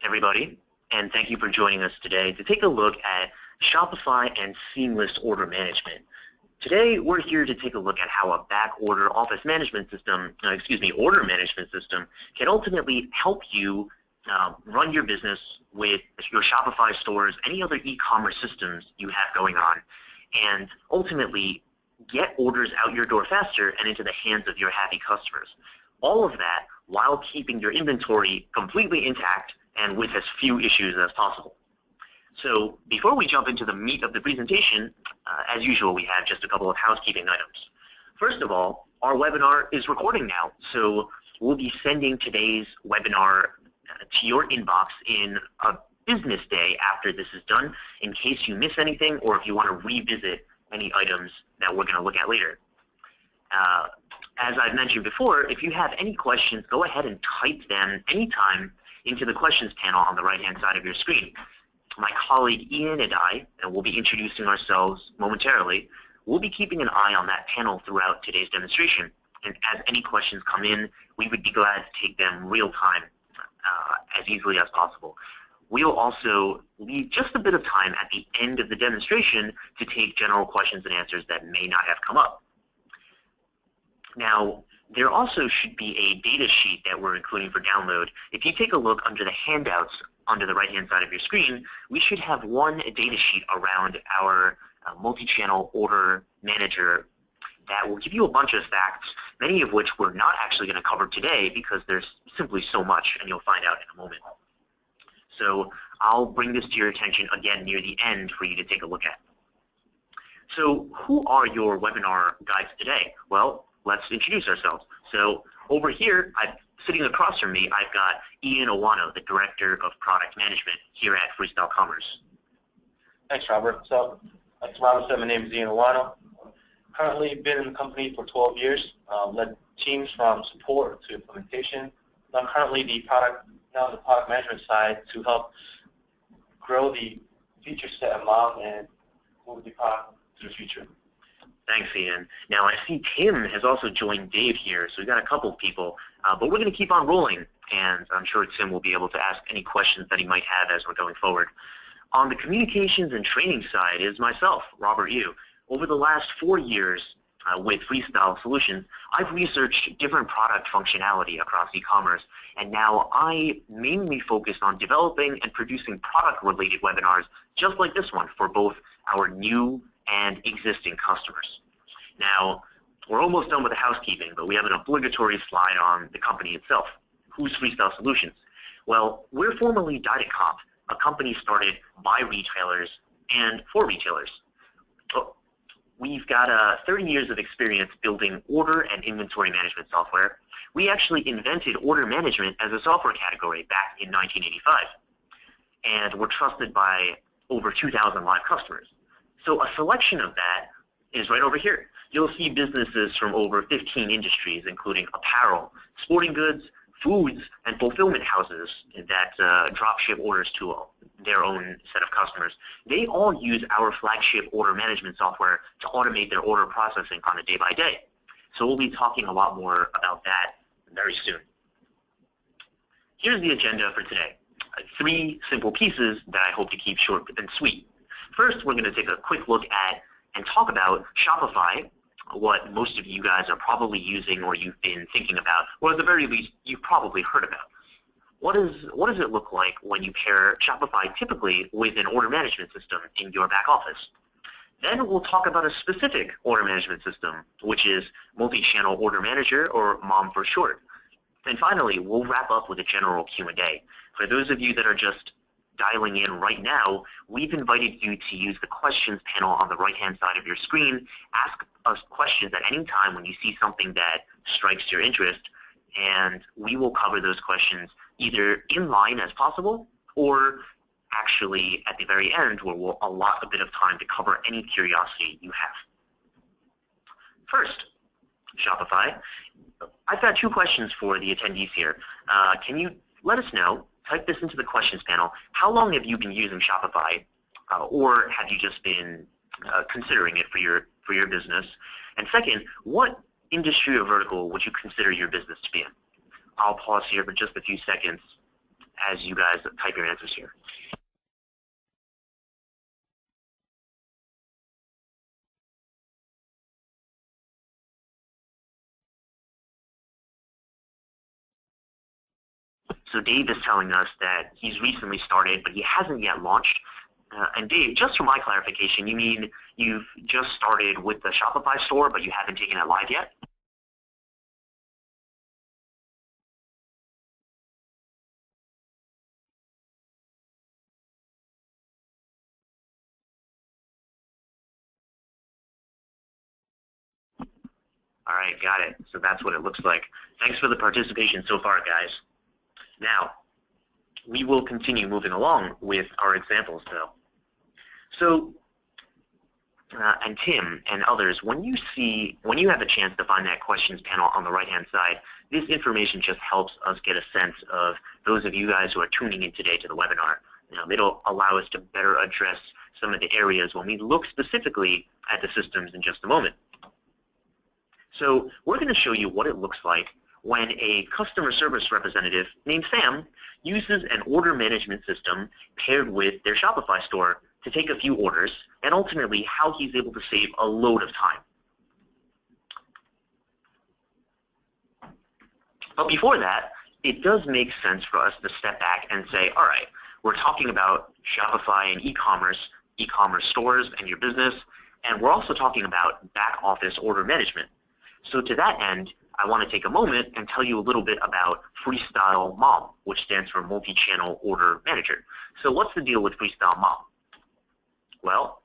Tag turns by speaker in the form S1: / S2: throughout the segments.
S1: everybody, and thank you for joining us today to take a look at Shopify and seamless order management. Today, we're here to take a look at how a back order office management system, order management system, can ultimately help you run your business with your Shopify stores, any other e-commerce systems you have going on, and ultimately get orders out your door faster and into the hands of your happy customers. All of that while keeping your inventory completely intact and with as few issues as possible. So before we jump into the meat of the presentation, as usual, we have just a couple of housekeeping items. First of all, our webinar is recording now, so we'll be sending today's webinar to your inbox in a business day after this is done, in case you miss anything or if you want to revisit any items that we're going to look at later. As I've mentioned before, if you have any questions, go ahead and type them anytime into the questions panel on the right-hand side of your screen. My colleague Ian and I, and we'll be introducing ourselves momentarily, we'll be keeping an eye on that panel throughout today's demonstration. And as any questions come in, we would be glad to take them real time, as easily as possible. We'll also leave just a bit of time at the end of the demonstration to take general questions and answers that may not have come up. Now, there also should be a data sheet that we're including for download. If you take a look under the handouts under the right-hand side of your screen, we should have one data sheet around our multi-channel order manager that will give you a bunch of facts, many of which we're not actually going to cover today because there's simply so much, and you'll find out in a moment. So I'll bring this to your attention again near the end for you to take a look at. So who are your webinar guides today? Well, let's introduce ourselves. So over here, sitting across from me, I've got Ian Owano, the Director of Product Management here at Freestyle Commerce.
S2: Thanks, Robert. So, like Robert said, my name is Ian Owano. Currently been in the company for 12 years, led teams from support to implementation. I'm currently the product management side to help grow the feature set of M.O.M and move the product to the future.
S1: Thanks, Ian. Now, I see Tim has also joined Dave here, so we've got a couple of people, but we're going to keep on rolling, and I'm sure Tim will be able to ask any questions that he might have as we're going forward. On the communications and training side is myself, Robert Yu. Over the last 4 years with Freestyle Solutions, I've researched different product functionality across e-commerce, and now I mainly focus on developing and producing product-related webinars just like this one for both our new and existing customers. Now, we're almost done with the housekeeping, but we have an obligatory slide on the company itself. Who's Freestyle Solutions? Well, we're formerly Dynacomp, a company started by retailers and for retailers. We've got 30 years of experience building order and inventory management software. We actually invented order management as a software category back in 1985. And we're trusted by over 2,000 live customers. So a selection of that is right over here. You'll see businesses from over 15 industries, including apparel, sporting goods, foods, and fulfillment houses that drop ship orders to their own set of customers. They all use our flagship order management software to automate their order processing on a day-by-day. So we'll be talking a lot more about that very soon. Here's the agenda for today. 3 simple pieces that I hope to keep short and sweet. First, we're going to take a quick look at and talk about Shopify, what most of you guys are probably using or you've been thinking about, or at the very least, you've probably heard about. What does it look like when you pair Shopify typically with an order management system in your back office? Then we'll talk about a specific order management system, which is Multichannel Order Manager, or M.O.M for short. And finally, we'll wrap up with a general Q&A. For those of you that are just dialing in right now, we've invited you to use the questions panel on the right-hand side of your screen. Ask us questions at any time when you see something that strikes your interest, and we will cover those questions either in line as possible or actually at the very end where we'll allot a bit of time to cover any curiosity you have. First, Shopify. I've got 2 questions for the attendees here. Can you let us know, type this into the questions panel, how long have you been using Shopify, or have you just been considering it for your business? And second, what industry or vertical would you consider your business to be in? I'll pause here for just a few seconds as you guys type your answers here. So Dave is telling us that he's recently started, but he hasn't yet launched. And Dave, just for my clarification, you mean you've just started with the Shopify store, but you haven't taken it live yet? All right, got it. So that's what it looks like. Thanks for the participation so far, guys. Now, we will continue moving along with our examples, though. So, and Tim and others, when you have a chance to find that questions panel on the right-hand side, this information just helps us get a sense of those of you guys who are tuning in today to the webinar. It'll allow us to better address some of the areas when we look specifically at the systems in just a moment. So we're going to show you what it looks like when a customer service representative named Sam uses an order management system paired with their Shopify store to take a few orders, and ultimately how he's able to save a load of time. But before that, it does make sense for us to step back and say, all right, we're talking about Shopify and e-commerce stores and your business, and we're also talking about back office order management. So to that end, I want to take a moment and tell you a little bit about Freestyle Mom, which stands for Multi-Channel Order Manager. So what's the deal with Freestyle Mom? Well,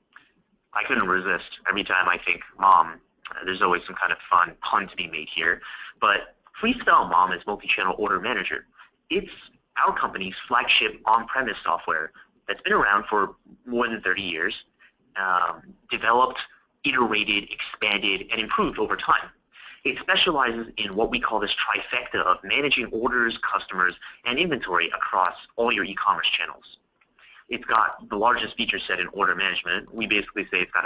S1: I couldn't resist. Every time I think mom, there's always some kind of fun pun to be made here. But Freestyle Mom is Multi-Channel Order Manager. It's our company's flagship on-premise software that's been around for more than 30 years, developed, iterated, expanded, and improved over time. It specializes in what we call this trifecta of managing orders, customers, and inventory across all your e-commerce channels. It's got the largest feature set in order management. We basically say it's got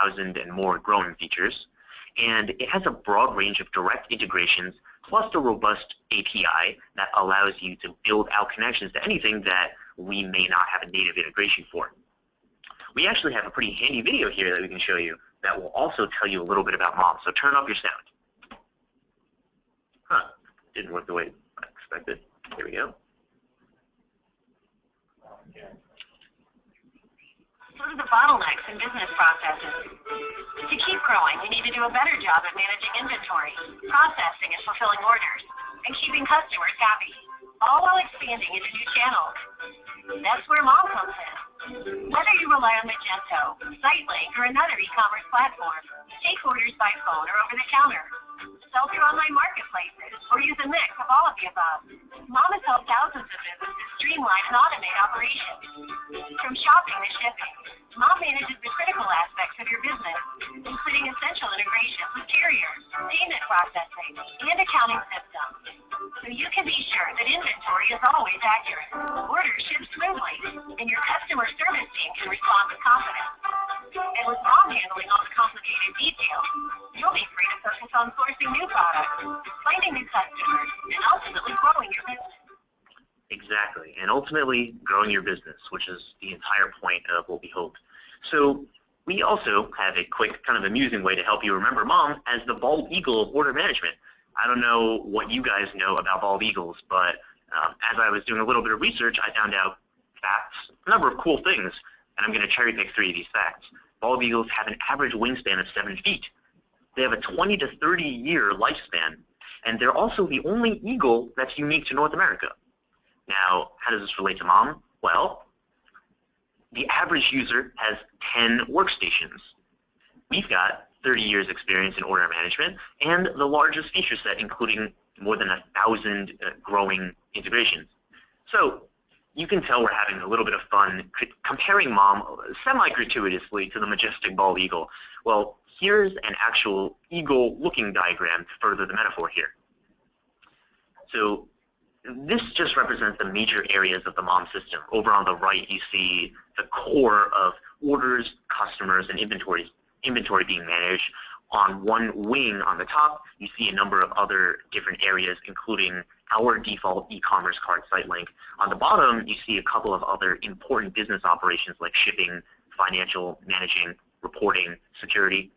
S1: 1,000 and more growing features. And it has a broad range of direct integrations, plus a robust API that allows you to build out connections to anything that we may not have a native integration for. We actually have a pretty handy video here that we can show you that will also tell you a little bit about Mom. So turn up your sound. Didn't work the way I expected. Here we go.
S3: What are the bottlenecks in business processes? To keep growing, you need to do a better job at managing inventory, processing and fulfilling orders, and keeping customers happy, all while expanding into new channels. That's where Mom comes in. Whether you rely on Magento, SiteLink, or another e-commerce platform, take orders by phone or over the counter, sell through online marketplaces, or use a mix of all of the above, Mom has helped thousands of businesses streamline and automate operations. From shopping to shipping, Mom manages the critical aspects of your business, including essential integrations with carriers, payment processing, and accounting systems. So you can be sure that inventory is always accurate, orders ship smoothly, and your customer service team can respond with confidence. And with Mom handling all the complicated details, you'll be free to focus on sourcing new products, finding new customers, and ultimately growing your business.
S1: Exactly, and ultimately growing your business, which is the entire point of what we hope. So we also have a quick, kind of amusing way to help you remember Mom as the bald eagle of order management. I don't know what you guys know about bald eagles, but as I was doing a little bit of research, I found out facts, a number of cool things, and I'm going to cherry pick 3 of these facts. Bald eagles have an average wingspan of 7 feet. They have a 20 to 30 year lifespan, and they're also the only eagle that's unique to North America. Now, how does this relate to Mom? Well, the average user has 10 workstations. We've got 30 years experience in order management and the largest feature set, including more than 1,000 growing integrations. So you can tell we're having a little bit of fun comparing Mom semi-gratuitously to the majestic bald eagle. Well, here's an actual eagle-looking diagram to further the metaphor here. So this just represents the major areas of the Mom system. Over on the right, you see the core of orders, customers, and inventory being managed. On one wing on the top, you see a number of other different areas, including our default e-commerce cart site link. On the bottom, you see a couple of other important business operations like shipping, financial, managing, reporting, security.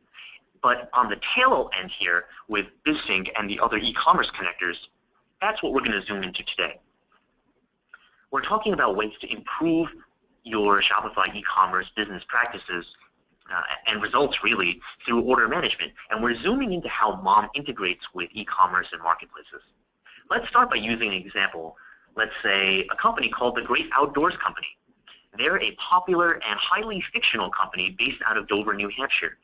S1: But on the tail end here, with BizSync and the other e-commerce connectors, that's what we're going to zoom into today. We're talking about ways to improve your Shopify e-commerce business practices and results really through order management. And we're zooming into how M.O.M integrates with e-commerce and marketplaces. Let's start by using an example. Let's say a company called the Great Outdoors Company. They're a popular and highly fictional company based out of Dover, New Hampshire.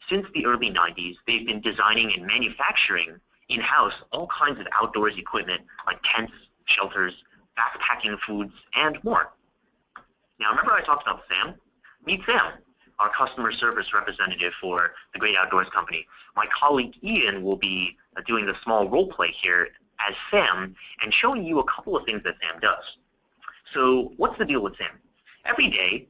S1: Since the early 90s, they've been designing and manufacturing in-house all kinds of outdoors equipment like tents, shelters, backpacking foods, and more. Now remember I talked about Sam? Meet Sam, our customer service representative for the Great Outdoors Company. My colleague Ian will be doing the small role play here as Sam and showing you a couple of things that Sam does. So what's the deal with Sam? Every day,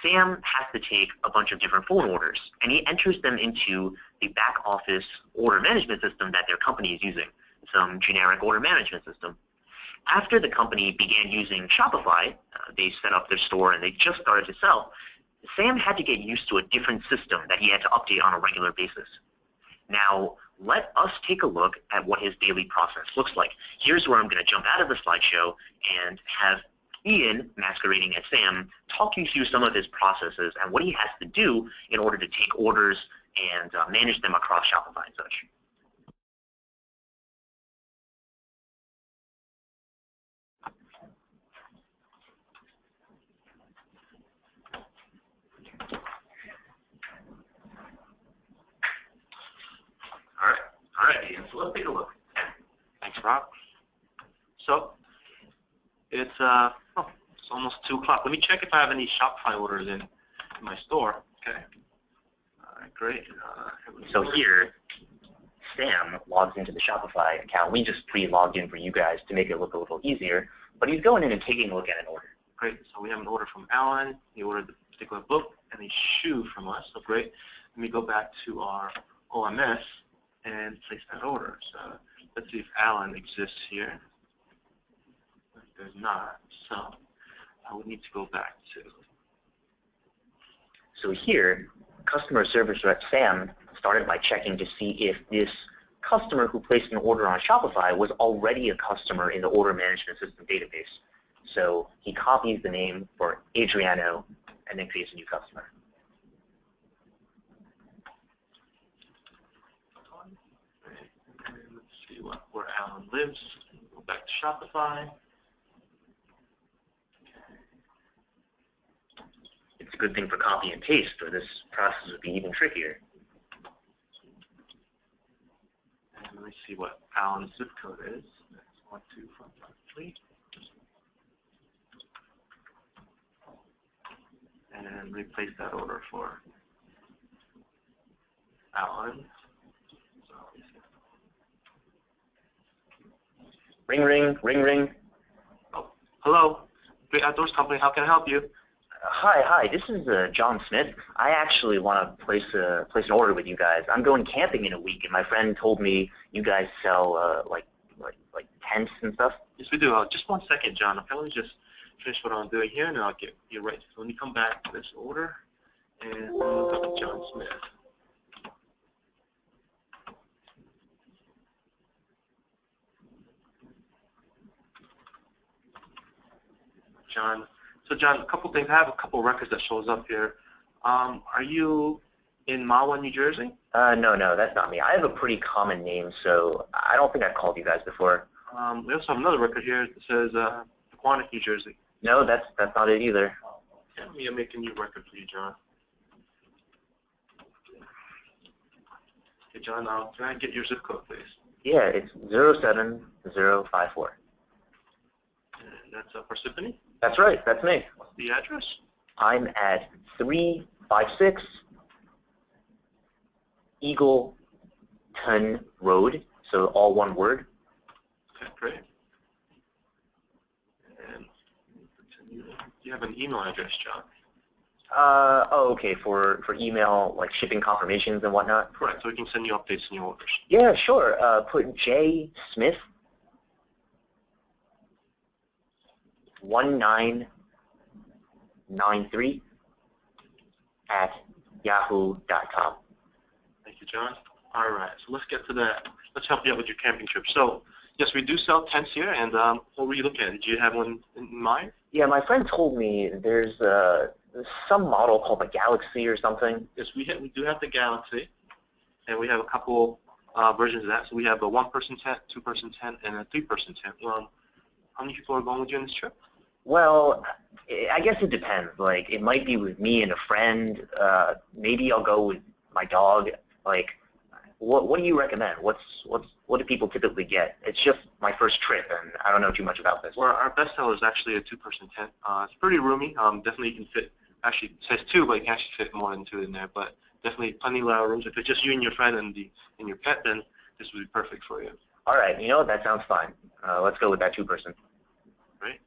S1: Sam has to take a bunch of different phone orders, and he enters them into the back office order management system that their company is using, some generic order management system. After the company began using Shopify, they set up their store and they just started to sell, Sam had to get used to a different system that he had to update on a regular basis. Now, let us take a look at what his daily process looks like. Here's where I'm going to jump out of the slideshow and have Ian, masquerading as Sam, talk you through some of his processes and what he has to do in order to take orders and manage them across Shopify and such. All right, Ian, so let's take a look.
S2: Thanks, Rob. So it's almost 2 o'clock. Let me check if I have any Shopify orders in my store. Okay. All right, great.
S1: So here, Sam logs into the Shopify account. We just pre-logged in for you guys to make it look a little easier, but he's going in and taking a look at an order.
S2: Great. So we have an order from Alan. He ordered the particular book and a shoe from us. So great. Let me go back to our OMS and place that order. So let's see if Alan exists here. There's not. So I would need to go back to.
S1: So here, customer service rep Sam started by checking to see if this customer who placed an order on Shopify was already a customer in the order management system database. So he copies the name for Adriano and then creates a new customer.
S2: And let's see where Alan lives. Go back to Shopify.
S1: It's a good thing for copy and paste, or this process would be even trickier.
S2: And let me see what Alan's zip code is. That's 12553. And replace that order for Alan. So,
S1: Ring, ring, ring, ring.
S2: oh, hello, Great Outdoors Company. How can I help you?
S1: Hi. This is John Smith. I actually want to place an order with you guys. I'm going camping in a week, and my friend told me you guys sell like tents and stuff.
S2: Yes, we do. Just 1 second, John. Okay, let me just finish what I'm doing here, and I'll get you right. So let me come back to this order and look up John Smith. John. So John, a couple things. I have a couple records that shows up here. Are you in Mahwah, New Jersey?
S1: No, that's not me. I have a pretty common name, so I don't think I've called you guys before.
S2: We also have another record here that says Quantick, New Jersey.
S1: No, that's not it either.
S2: Yeah, let me make a new record for you, John. Okay, John, can I get your zip code, please?
S1: Yeah, it's 07054.
S2: And that's Parsippany?
S1: That's right, that's me.
S2: What's the address?
S1: I'm at 356 Eagleton Road, so all one word.
S2: Okay, great. And you have an email address, John.
S1: Oh, okay, for email, like shipping confirmations and whatnot?
S2: Correct, so we can send you updates on your orders.
S1: Yeah, sure. Put J Smith 1993 at yahoo.com.
S2: Thank you, John. All right, so let's get to that. Let's help you out with your camping trip. So, yes, we do sell tents here, and what were you looking at? Did you have one in mind?
S1: Yeah, my friend told me there's some model called the Galaxy or something.
S2: Yes, we do have the Galaxy, and we have a couple versions of that. So we have a one-person tent, two-person tent, and a three-person tent. How many people are going with you on this trip?
S1: Well, I guess it depends. Like, it might be with me and a friend. Maybe I'll go with my dog. Like, what do you recommend? What do people typically get? It's just my first trip, and I don't know too much about this.
S2: Well, our best seller is actually a two-person tent. It's pretty roomy. Definitely you can fit. Actually, it says two, but you can actually fit more than two in there. But definitely plenty of rooms. If it's just you and your friend and your pet, then this would be perfect for you.
S1: All right. You know what? That sounds fine. Let's go with that two-person.
S2: Great.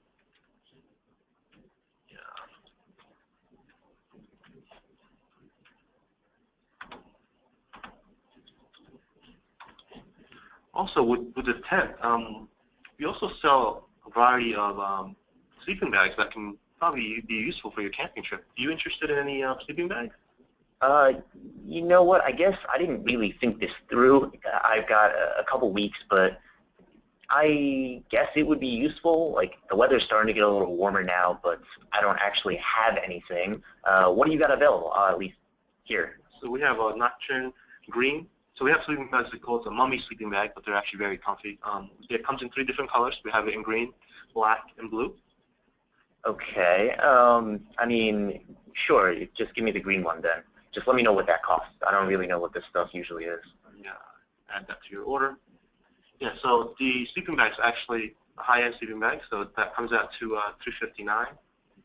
S2: Also, with the tent, we also sell a variety of sleeping bags that can probably be useful for your camping trip. Are you interested in any sleeping bags?
S1: You know what? I guess I didn't really think this through. I've got a couple weeks, but I guess it would be useful. Like, the weather's starting to get a little warmer now, but I don't actually have anything. What do you got available, at least here?
S2: So we have a Nocturne Green. So we have sleeping bags that call it a mummy sleeping bag, but they're actually very comfy. It comes in 3 different colors. We have it in green, black, and blue.
S1: Okay. I mean, sure. Just give me the green one then. Just let me know what that costs. I don't really know what this stuff usually is.
S2: Yeah, add that to your order. Yeah, so the sleeping bag is actually a high-end sleeping bag, so that comes out to $359.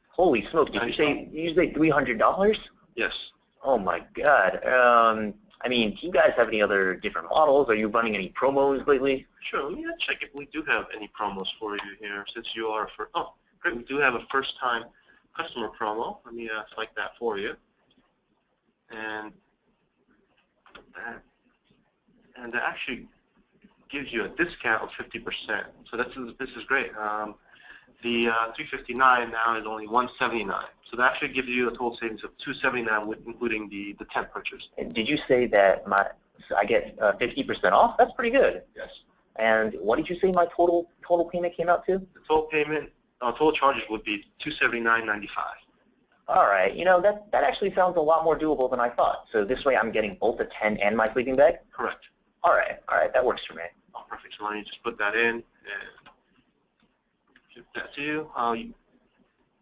S1: Holy smokes! Did you say $300?
S2: Yes.
S1: Oh my God. I mean, do you guys have any other different models? Are you running any promos lately?
S2: Sure. Let me check if we do have any promos for you here, since you are for. Oh, great. We do have a first-time customer promo. Let me select that for you. And that actually gives you a discount of 50%. So this is great. The $359 now is only $179. So that actually gives you a total savings of $279, with including the tent purchase.
S1: And did you say that I get 50% off? That's pretty good.
S2: Yes.
S1: And what did you say my total payment came out to?
S2: The total payment, total charges would be $279.95.
S1: All right. You know, that actually sounds a lot more doable than I thought. So this way I'm getting both the tent and my sleeping bag?
S2: Correct.
S1: All right. That works for me.
S2: Oh, perfect. So let me just put that in and ship that to you.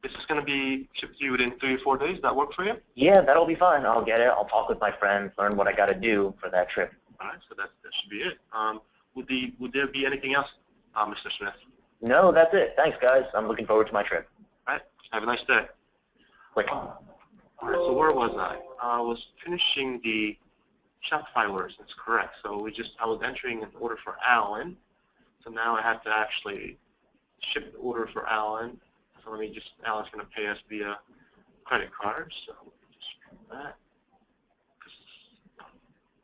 S2: This is going to be shipped to you within 3 or 4 days. Does that work for you?
S1: Yeah, that'll be fine. I'll get it. I'll talk with my friends, learn what I got to do for that trip.
S2: All right. So that should be it. Would there be anything else, Mr. Smith?
S1: No, that's it. Thanks, guys. I'm looking forward to my trip.
S2: All right. Have a nice day.
S1: Click.
S2: All right. So where was I? I was finishing the Shopify orders. That's correct. So I was entering an order for Alan. So now I have to actually ship the order for Alan. So Alan's going to pay us via credit card. So just do that.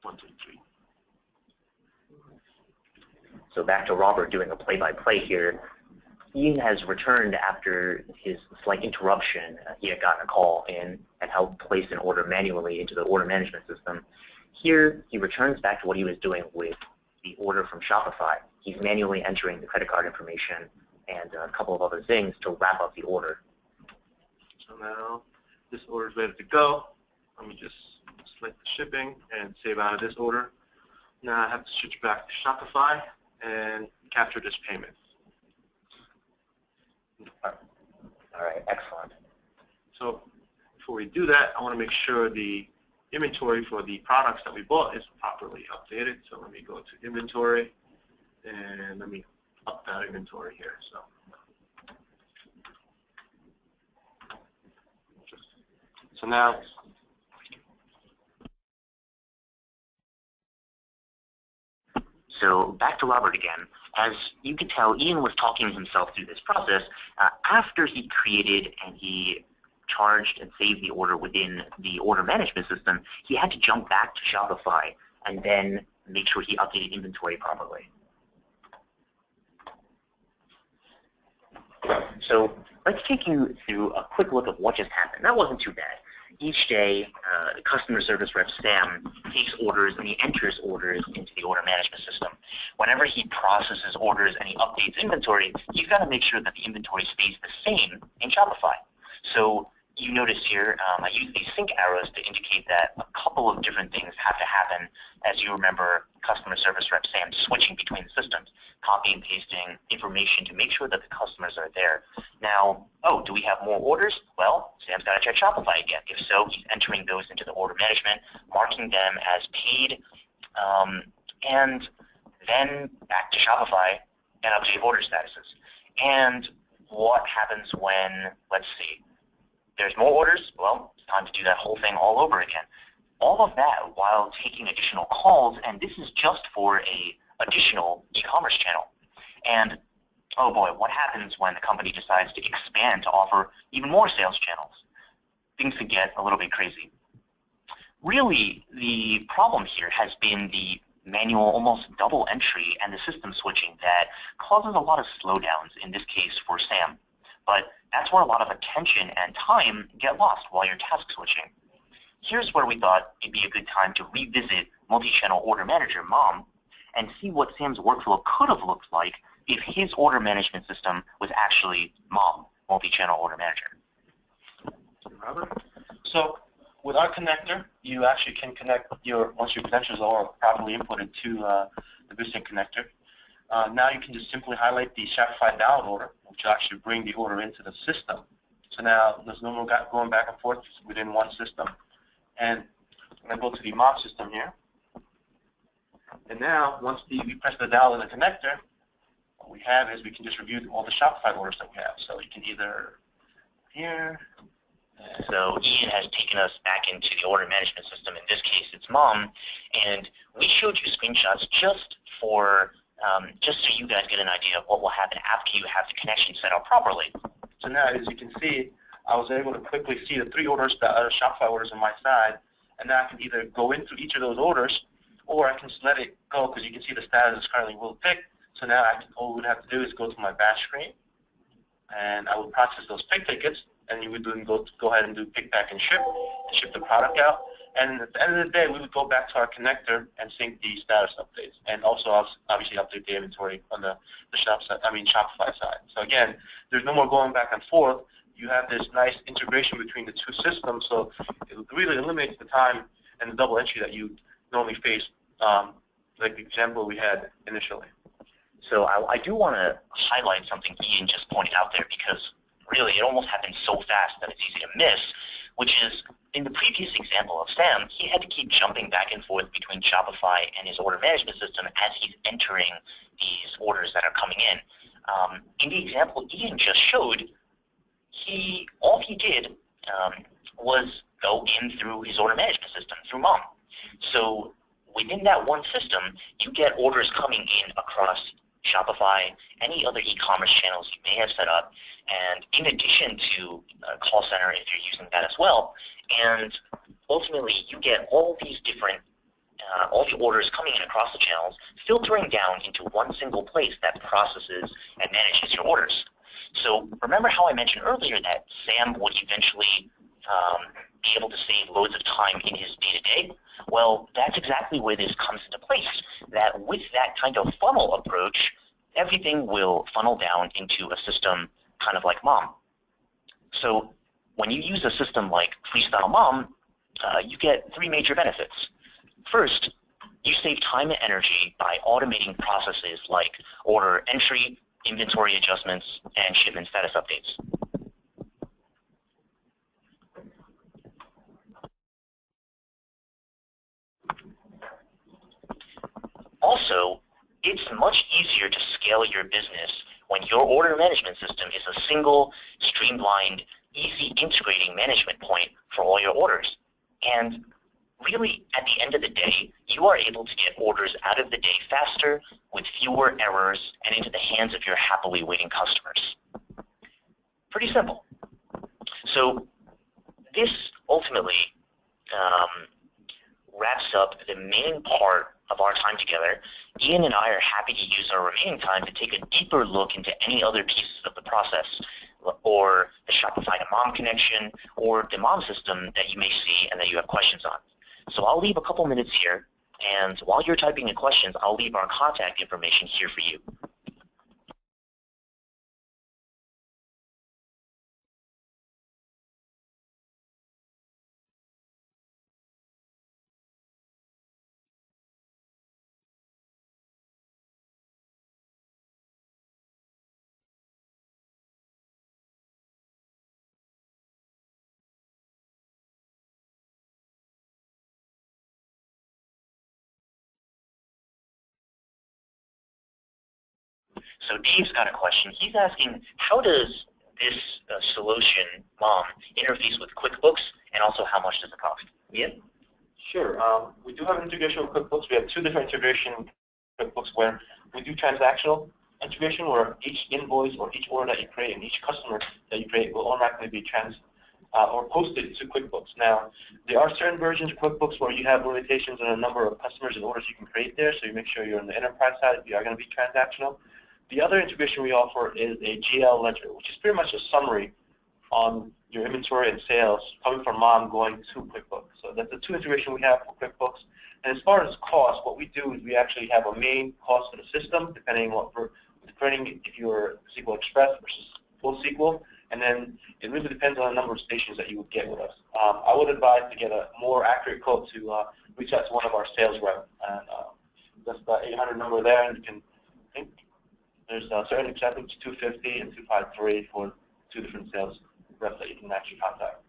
S2: 1, 2, 3.
S1: So back to Robert doing a play-by-play here. Ian has returned after his slight interruption. He had gotten a call in and helped place an order manually into the order management system. Here, he returns back to what he was doing with the order from Shopify. He's manually entering the credit card information and a couple of other things to wrap up the order.
S2: So now this order is ready to go. Let me just select the shipping and save out of this order. Now I have to switch back to Shopify and capture this payment.
S1: All right, excellent.
S2: So before we do that, I want to make sure the inventory for the products that we bought is properly updated. So let me go to inventory and let me up that inventory here. So now
S1: So back to Robert again. As you can tell, Ian was talking himself through this process. After he created and he charged and saved the order within the order management system, he had to jump back to Shopify and then make sure he updated inventory properly. So let's take you through a quick look of what just happened. That wasn't too bad. Each day, the customer service rep, Sam, takes orders and he enters orders into the order management system. Whenever he processes orders and he updates inventory, he's got to make sure that the inventory stays the same in Shopify. So you notice here, I use these sync arrows to indicate that a couple of different things have to happen. As you remember, customer service rep Sam switching between systems, copying and pasting information to make sure that the customers are there. Now, oh, do we have more orders? Well, Sam's got to check Shopify again. If so, he's entering those into the order management, marking them as paid, and then back to Shopify and update order statuses. And what happens when, let's see, there's more orders? Well, it's time to do that whole thing all over again. All of that while taking additional calls, and this is just for a additional e-commerce channel. And oh boy, what happens when the company decides to expand to offer even more sales channels? Things could get a little bit crazy. Really, the problem here has been the manual, almost double entry and the system switching that causes a lot of slowdowns, in this case for Sam. But that's where a lot of attention and time get lost while you're task switching. Here's where we thought it'd be a good time to revisit Multichannel Order Manager, M.O.M, and see what Sam's workflow could have looked like if his order management system was actually M.O.M, Multichannel Order Manager.
S2: Robert? So with our connector, you actually can connect once your credentials are properly inputted to the Bristol connector. Now you can just simply highlight the Shopify download order, which will actually bring the order into the system. So now there's no more going back and forth within one system. And I'm going to go to the M.O.M system here. And now, once we press the dial in the connector, what we have is we can just review all the Shopify orders that we have. So you can either here.
S1: So Ian has taken us back into the order management system. In this case, it's M.O.M, and we showed you screenshots just so you guys get an idea of what will happen after you have the connection set up properly.
S2: So now, as you can see, I was able to quickly see the 3 orders that are Shopify orders on my side, and now I can either go into each of those orders, or I can just let it go because you can see the status is currently will pick. So now all we would have to do is go to my batch screen, and I would process those pick tickets, and you would then go ahead and do pick, pack, and ship the product out. And at the end of the day, we would go back to our connector and sync the status updates, and also obviously update the inventory on the Shopify side. So again, there's no more going back and forth. You have this nice integration between the two systems, so it really eliminates the time and the double entry that you normally face, like the example we had initially.
S1: So I do want to highlight something Ian just pointed out there, because really it almost happened so fast that it's easy to miss, which is in the previous example of Sam, he had to keep jumping back and forth between Shopify and his order management system as he's entering these orders that are coming in. In the example Ian just showed, all he did was go in through his order management system, through M.O.M. So within that one system, you get orders coming in across Shopify, any other e-commerce channels you may have set up, and in addition to call center if you're using that as well. And ultimately, you get all these different, all the orders coming in across the channels, filtering down into one single place that processes and manages your orders. So remember how I mentioned earlier that Sam would eventually be able to save loads of time in his day-to-day? Well, that's exactly where this comes into place, that with that kind of funnel approach, everything will funnel down into a system kind of like M.O.M. So when you use a system like Freestyle Mom, you get 3 major benefits. First, you save time and energy by automating processes like order entry, inventory adjustments, and shipment status updates. Also, it's much easier to scale your business when your order management system is a single, streamlined, easy integrating management point for all your orders. And really, at the end of the day, you are able to get orders out of the day faster with fewer errors and into the hands of your happily waiting customers. Pretty simple. So this ultimately wraps up the main part of our time together. Ian and I are happy to use our remaining time to take a deeper look into any other pieces of the process, or the Shopify to Mom connection, or the Mom system that you may see and that you have questions on. So I'll leave a couple minutes here, and while you're typing in questions, I'll leave our contact information here for you. So Dave's got a question. He's asking, how does this solution, Mom, interface with QuickBooks, and also how much does it cost? Ian?
S2: Sure. We do have integration with QuickBooks. We have two different integration with QuickBooks where we do transactional integration, where each invoice or each order that you create and each customer that you create will automatically be or posted to QuickBooks. Now, there are certain versions of QuickBooks where you have limitations on the number of customers and orders you can create there, so you make sure you're on the enterprise side if you are going to be transactional. The other integration we offer is a GL ledger, which is pretty much a summary on your inventory and sales coming from Mom going to QuickBooks. So that's the two integration we have for QuickBooks. And as far as cost, what we do is we actually have a main cost for the system, depending on if you're SQL Express versus full SQL. And then it really depends on the number of stations that you would get with us. I would advise to get a more accurate quote to reach out to one of our sales reps. And that's the 800 number there, and you can think there's certain exceptions, 250 and 253 for two different sales reps that you can actually contact.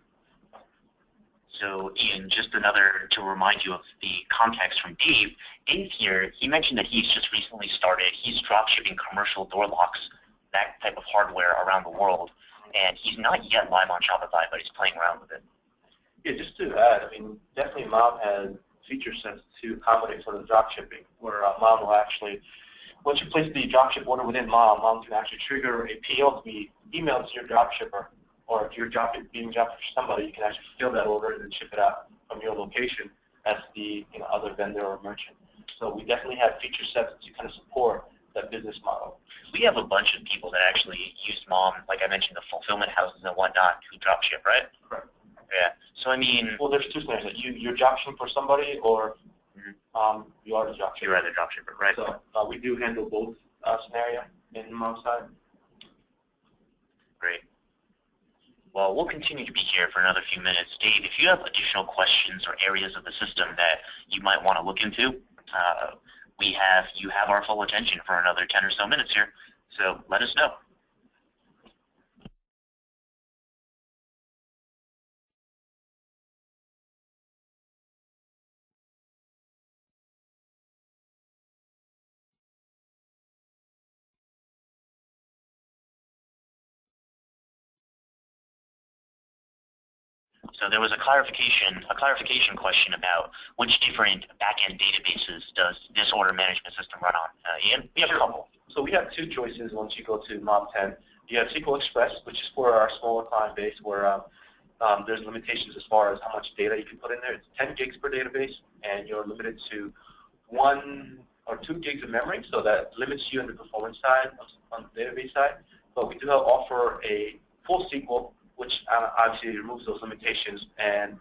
S1: So Ian, just another to remind you of the context from Dave. Dave here, he mentioned that he's just recently started. He's drop shipping commercial door locks, that type of hardware around the world. And he's not yet live on Shopify, but he's playing around with it.
S2: Yeah, just to add, I mean, definitely Mom has feature sets to accommodate for the drop shipping, where Mom will actually, once you place the dropship order within Mom can actually trigger a PO to be emailed to your dropshipper, or if you're being dropped for somebody, you can actually fill that order and then ship it out from your location as the other vendor or merchant. So we definitely have feature sets to kind of support that business model.
S1: We have a bunch of people that actually use Mom, like I mentioned, the fulfillment houses and whatnot, who drop ship, right?
S2: Correct.
S1: Yeah. So I mean,
S2: well, there's two scenarios: you're drop shipping for somebody, or you are the drop shipper.
S1: You're the drop shipper, right?
S2: So we do handle both scenario in Mom's side.
S1: Great. Well, we'll continue to be here for another few minutes. Dave, if you have additional questions or areas of the system that you might want to look into, you have our full attention for another 10 or so minutes here. So let us know. So there was a clarification question about which different back-end databases does this order management system run on. Ian?
S2: We have a couple. So we have two choices once you go to Mom 10. You have SQL Express, which is for our smaller client base, where there's limitations as far as how much data you can put in there. It's 10 gigs per database, and you're limited to 1 or 2 gigs of memory, so that limits you on the performance side, on the database side. But we do offer a full SQL, which obviously removes those limitations and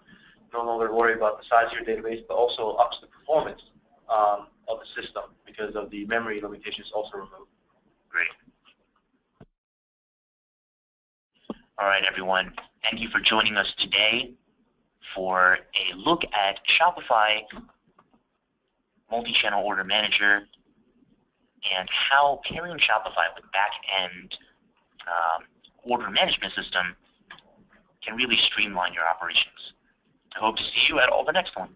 S2: no longer worry about the size of your database, but also ups the performance of the system because of the memory limitations also removed.
S1: Great. All right, everyone. Thank you for joining us today for a look at Shopify Multichannel Order Manager and how pairing Shopify with back-end order management system can really streamline your operations. I hope to see you at all the next one.